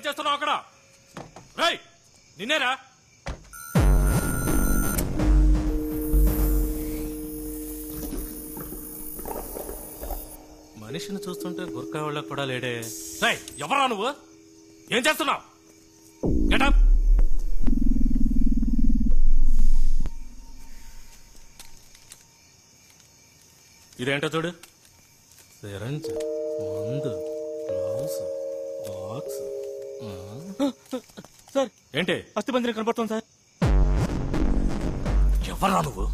ఏం చేస్తున్నావు అక్కడ? రేయ్ నిన్నేరా? మనిషిని చూస్తుంటే గుర్కా వాళ్ళకు కూడా లేడే. రేయ్ ఎవరా నువ్వు? ఏం చేస్తున్నావు? గెటప్. ఇదేంటో చూడు. సిరంజ్, మందు, గ్లౌస్, బాక్స్. సార్ ఏంటి? అస్థిపంజరం కనపడుతుంది సార్. ఎవరా నువ్వు?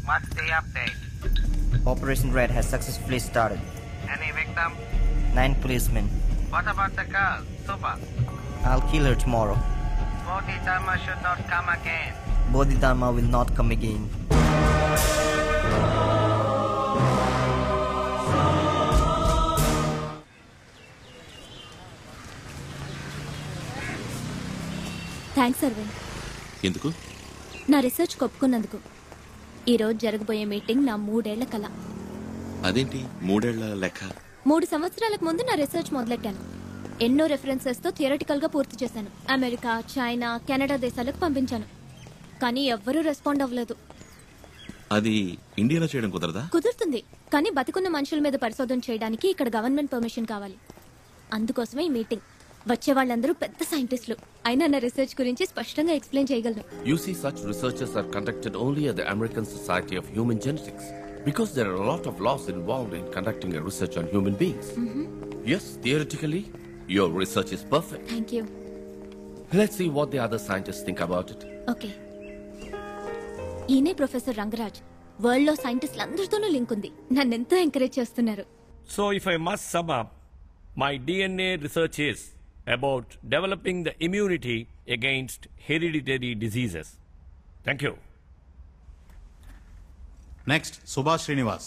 What's the update? Operation Red has successfully started. Any victim? 9 policemen. What about the girl, Suba? I'll kill her tomorrow. Bodhidharma should not come again. Bodhidharma will not come again. Thanks Arvind. ఎందుకు? నా research ఒప్పుకున్నందుకు. ఈరోజు జరగబోయే meeting నా 3 ఏళ్ల కల. అదేంటి 3 ఏళ్ల లెక్క? 3 సంవత్సరాలకు ముందు నా రీసెర్చ్ మొదలెట్టాను. ఎన్నో రెఫరెన్సెస్ తో థియరిటికల్ గా పూర్తి చేశాను. అమెరికా, చైనా, కెనడా దేశాలకు పంపించాను. కానీ ఎవ్వరూ రెస్పాండ్ అవ్వలేదు. అది ఇండియాలో చేయడం కుదరదా? కుదురుతుంది, కానీ బతికున్న మనుషుల మీద పరిశోధన చేయడానికి ఇక్కడ గవర్నమెంట్ పర్మిషన్ కావాలి. అందుకోసమే ఈ మీటింగ్. వచ్చే వాళ్ళందరూ పెద్ద సైంటిస్టులు. అయినా నా రీసెర్చ్ గురించి స్పష్టంగా ఎక్స్ప్లెయిన్ చేయగలను. You see, such researches are conducted only at the American Society of Human Genetics because there are a lot of laws involved in conducting a research on human beings. Yes, theoretically, your research is perfect. Thank you. Let's see what the other scientists think about it. Okay. ఈయనే professor Rangaraj. World లో సైంటిస్టులు అందరితోనూ link ఉంది. నన్ను ఎంతో encourage చేస్తున్నారు. So if I must sum up, my DNA research is about developing the immunity against hereditary diseases. Thank you. Next, Subhash Srinivas.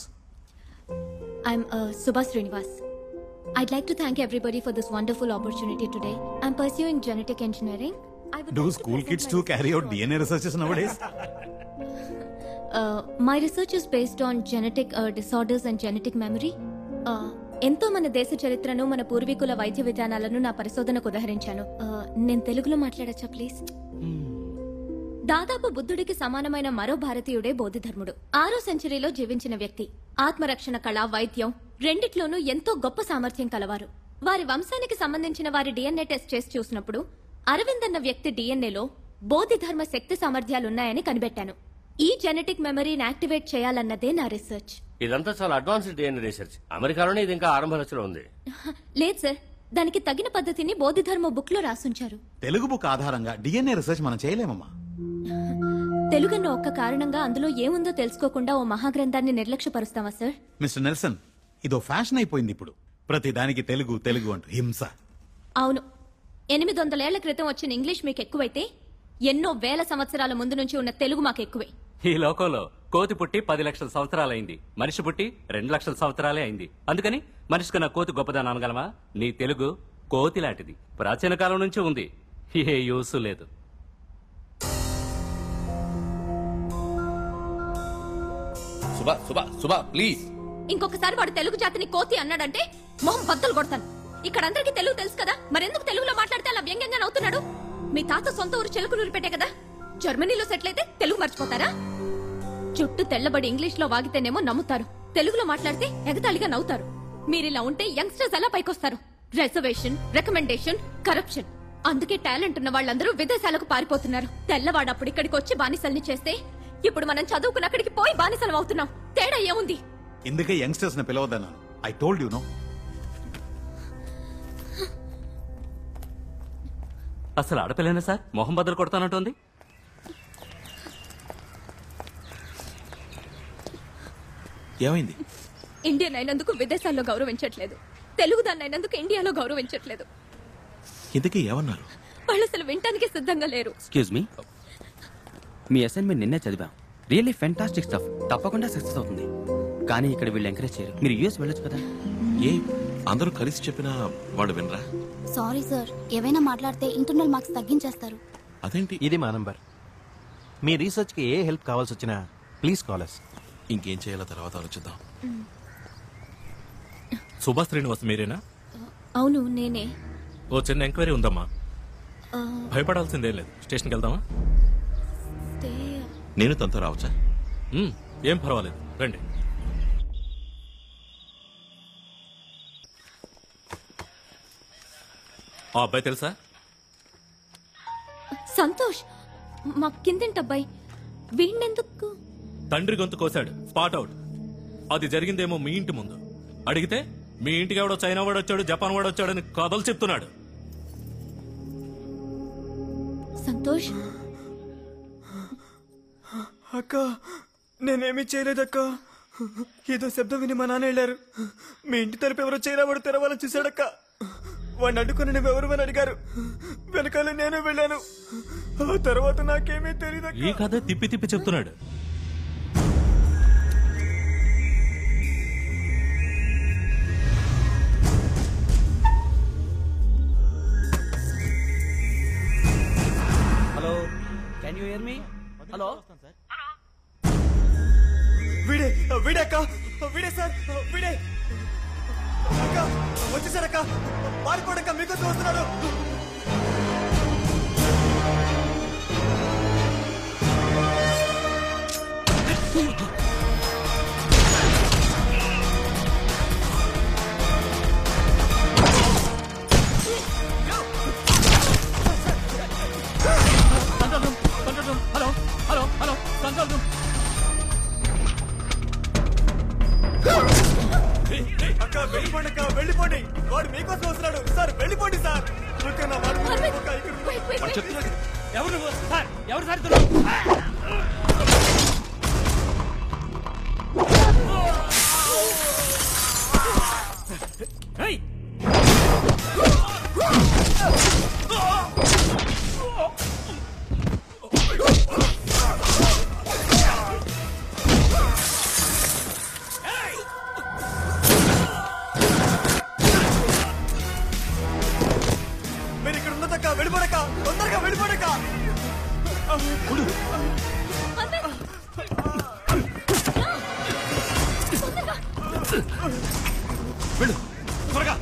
I'm Subhash Srinivas. I'd like to thank everybody for this wonderful opportunity today. I'm pursuing genetic engineering. Do school kids too carry out DNA researches nowadays? My research is based on genetic disorders and genetic memory. ఎంతో మన దేశ చరిత్రను, మన పూర్వీకుల వైద్య విధానాలను నా పరిశోధనకు ఉదహరించాను. నేను తెలుగులో మాట్లాడచ్చా ప్లీజ్? దాదాపు బుద్ధుడికి సమానమైన మరో భారతీయుడే బోధిధర్ముడు. 6వ సెంచరీలో జీవించిన వ్యక్తి. ఆత్మరక్షణ కళ, వైద్యం రెండిట్లోనూ ఎంతో గొప్ప సామర్థ్యం కలవారు. వారి వంశానికి సంబంధించిన వారి డిఎన్ఏ టెస్ట్ చేసి చూసినప్పుడు అరవింద్ అన్న వ్యక్తి డిఎన్ఏలో బోధిధర్మ శక్తి సామర్థ్యాలున్నాయని కనిపెట్టాను. ఈ జెనెటిక్ మెమరీని యాక్టివేట్ చేయాలన్నదే నా రీసెర్చ్. ఇదంతా చాలా అడ్వాన్స్డ్ డిఎన్ఏ రీసెర్చ్. అమెరికాలోనే ఇది ఇంకా ఆరంభ దశలో ఉంది. లేదు సార్, దానికి తగిన పద్ధతిని బోధిధర్మ బుక్ లో రాసుంచారు. తెలుగు బుక్ ఆధారంగా డిఎన్ఏ రీసెర్చ్ మనం చేయలేమమ్మా. తెలుగన్న ఒక్క కారణంగా అందులో ఏముందో తెలుసుకోకుండా ఓ మహాగ్రంథాన్ని నిర్లక్ష్యపరుస్తావా సార్? మిస్టర్ నెల్సన్, ఇదో ఫ్యాషన్ అయిపోయింది ఇప్పుడు. ప్రతి దానికి తెలుగు తెలుగు అంటూ హింస. అవును, 800 ఏళ్ల క్రితం వచ్చిన ఇంగ్లీష్ మీకు ఎక్కువైతే ఎన్నో వేల సంవత్సరాల ముందు నుంచి ఉన్న తెలుగు మాకు ఎక్కువే. ఈ లోకంలో కోతి పుట్టి 10 లక్షల సంవత్సరాలైంది, మనిషి పుట్టి 2 లక్షల సంవత్సరాలే అయింది. అందుకని మనిషి కన్నా కోతి గొప్పదని అనగలమా? నీ తెలుగు కోతి లాంటిది, ప్రాచీన కాలం నుంచి ఉంది, ఏ యూసు లేదు. సుబా సుబా సుబా ప్లీజ్. ఇంకొకసారి వాడు తెలుగు జాతిని కోతి అన్నాడంటే మొహం బద్దలు కొడతాను. ఇక్కడ అందరికీ తెలుగు తెలుసు కదా, మరెందుకు తెలుగులో మాట్లాడితే అలా వ్యంగ్యంగా నవ్వుతున్నాడు? మీ తాత సొంత ఊరు చెలుకులూరు పెట్టే కదా, జర్మనీలో సెటిల్ అయితే తెలుగు మర్చిపోతారా? చుట్టూ తెల్లబడి ఇంగ్లీష్ లో వాగితేనేమో నమ్ముతారు, తెలుగులో మాట్లాడితే ఎగతాళిగా నవ్వుతారు. మీరిలా ఉంటే యంగ్స్టర్స్ ఎలా పైకొస్తారు? Reservation, recommendation, corruption. అందుకే టాలెంట్ ఉన్న వాళ్ళందరూ విదేశాలకు పారిపోతున్నారు. తెల్లవాడు అప్పుడు ఇక్కడికి వచ్చి బానిసల్ని చేస్తే ఇప్పుడు మనం చదువుకున్న అక్కడికి పోయి బానిసలం అవుతున్నాం. తేడా ఏముంది? ఇందుకే యంగ్స్టర్స్ ని పిలవద్దన్నాను. I told you no. అసలు ఆడపిల్లనే సార్ మొహం బద్దలు కొడతానంటోంది. ఏమైంది? ఇండియన్ అయినందుకు విదేశాల్లో గౌరవించట్లేదు, తెలుగు దాన్ని అయినందుకు ఇండియాలో గౌరవించట్లేదు. ఇంతకీ ఏమన్నారు? వాళ్ళు అసలు వినటానికి సిద్ధంగా లేరు. ఎక్స్క్యూజ్ మీ, మీ అసైన్మెంట్ నిన్నే చదివాం. రియల్లీ ఫెంటాస్టిక్ స్టఫ్, తప్పకుండా సక్సెస్ అవుతుంది. కానీ ఇక్కడ వీళ్ళు ఎంకరేజ్ చేయరు. మీరు యూఎస్ వెళ్ళొచ్చు కదా. ఏ అందరూ కలిసి చెప్పినా వాడు వినరా? సారీ సార్, ఏవైనా మాట్లాడితే ఇంటర్నల్ మార్క్స్ తగ్గించేస్తారు. అదేంటి? ఇది మా నంబర్. మీ రీసెర్చ్ కి ఏ హెల్ప్ కావాల్సి వచ్చినా ప్లీజ్ కాల్ us. ఇంకేం చేయాలో తర్వాత ఆలోచిద్దాం. సుభాష్ శ్రీనివాస్ మీరేనా? అవును నేనే. ఓ చిన్న ఎంక్వైరీ ఉందమ్మా. భయపడాల్సిందేం లేదు, స్టేషన్కి వెళ్దామా? నేను తనతో రావచ్చా? ఏం పర్వాలేదు, రండి. ఆ అబ్బాయి తెలుసా? సంతోష్, మా కిందింటి అబ్బాయి. వీణెందుకు? తండ్రి గొంతు కోశాడు, స్పాట్ అవుట్. అది జరిగిందేమో మీ ఇంటి ముందు. అడిగితే మీ ఇంటికి ఎవడో చైనా వాడు వచ్చాడు, జపాన్ వాడు వచ్చాడని కథలు చెప్తున్నాడు. సంతోష్, అక్క నేనేమీ చేయలేదక్క. ఏదో శబ్దం విని మా నాన్న వెళ్ళారు. మీ ఇంటి తరపు ఎవరో చైనా వాడు తెరవాలని చూశాడక్క. వాడిని అడ్డుకుని నువ్వెవరు అని అడిగారు. వెనకాల నేనే వెళ్ళాను. ఆ తర్వాత నాకేమీ తెలియదు. ఈ కథ తిప్పి తిప్పి చెప్తున్నాడు. Hello, can you here me? Hello, వీడే వీడే అక్క, వీడే సార్, వీడే అక్క. వచ్చేసారక్క, పారిపోడక్క, మీకోసం వస్తున్నాడు. Hello hello hello, control room. అక్క వెళ్ళిపోండి అక్క, వెళ్ళిపోండి. వాడు మీకోసం వస్తున్నాడు సార్, వెళ్ళిపోండి సార్. ఎవరు నువ్వు? సార్ ఎవరు సార్? మీరు ఇక్కడ ఉన్నదక్క, వెళ్ళిపోడక్క, తొందరగా వెళ్ళిపోడక్క. వెళ్ళు త్వరగా.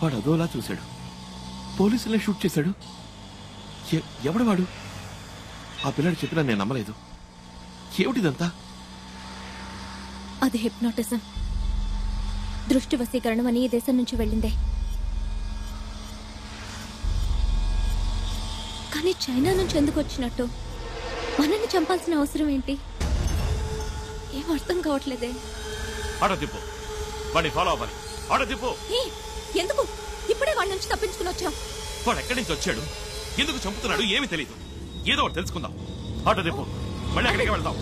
వాడు అదోలా చూశాడు, పోలీసులనే షూట్ చేశాడు. ఎవడు వాడు? ఆ పిల్లాడు చెప్పినా నేను నమ్మలేదు. ఏమిటిదంతా? అది హిప్నోటిజం, దృష్టి వశీకరణం అని ఈ దేశం నుంచి వెళ్ళిందే. కానీ చైనా నుంచి ఎందుకు వచ్చినట్టు? మనల్ని చంపాల్సిన అవసరం ఏంటి? ఏం అర్థం కావట్లేదే. ఆటో తిప్పు, వాడిని ఫాలో అవ్వాలి. ఆటో తిప్పు. ఎందుకు ఇప్పుడే వాళ్ళ నుంచి తప్పించుకుని వచ్చావు? వాడు ఎక్కడి నుంచి వచ్చాడు, ఎందుకు చంపుతున్నాడు ఏమీ తెలియదు. ఏదో ఒకటి తెలుసుకుందాం. ఆటో తిప్పు, మళ్ళీ అక్కడికి వెళ్దాం.